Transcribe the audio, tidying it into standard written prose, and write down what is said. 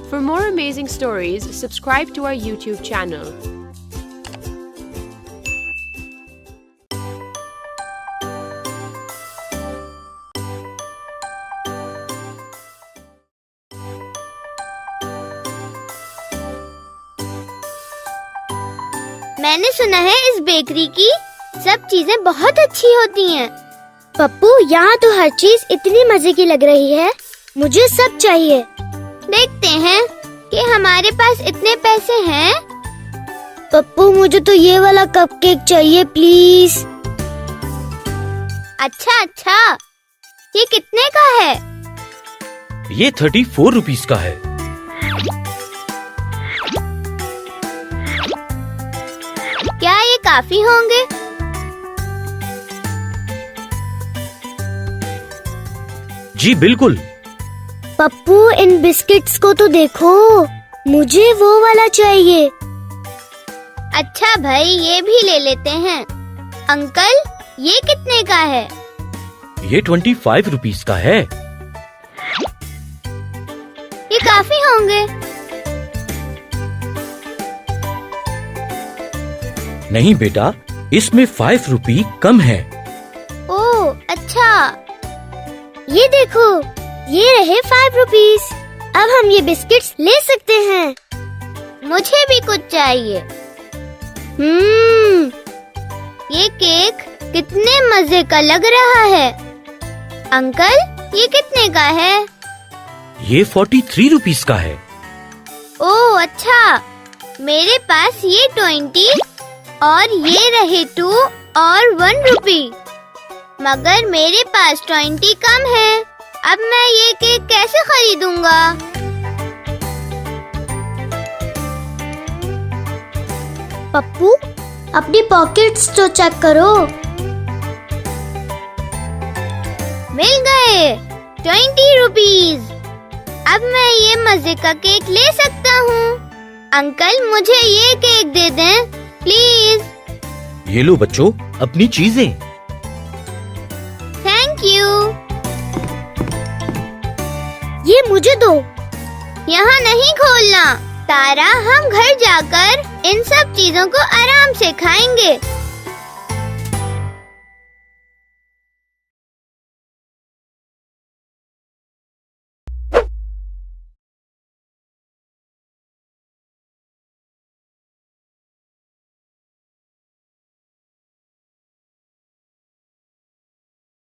For more amazing stories, subscribe to our YouTube channel. मैंने सुना है इस बेकरी की सब चीजें बहुत अच्छी होती हैं। पप्पू, यहाँ तो हर चीज इतनी मजे की लग रही है, मुझे सब चाहिए। देखते हैं कि हमारे पास इतने पैसे हैं। पप्पू, मुझे तो ये वाला कपकेक चाहिए प्लीज। अच्छा, ये कितने का है? ये 34 रुपीस का है। क्या ये काफी होंगे? जी बिल्कुल। पप्पू, इन बिस्किट्स को तो देखो, मुझे वो वाला चाहिए। अच्छा भाई, ये भी ले लेते हैं। अंकल, ये कितने का है? ये 25 रुपीस का है। ये काफी होंगे। नहीं बेटा, इसमें 5 रुपए कम है। ओह अच्छा, ये देखो, ये रहे 5 रुपीस। अब हम ये बिस्किट्स ले सकते हैं। मुझे भी कुछ चाहिए। ये केक कितने मजे का लग रहा है। अंकल, ये कितने का है? ये 43 रुपीस का है। ओह अच्छा, मेरे पास ये 20 और ये रहे 2 और 1 रुपी। मगर मेरे पास 20 कम है। अब मैं ये केक कैसे खरीदूंगा? पप्पू, अपनी पॉकेट्स तो चेक करो। मिल गए 20 रुपीस। अब मैं ये मजे का केक ले सकता हूँ। अंकल, मुझे ये केक दे दें प्लीज। ये लो बच्चों, अपनी चीजें। Thank you. ये मुझे दो। यहाँ नहीं खोलना। तारा, हम घर जाकर इन सब चीजों को आराम से खाएंगे।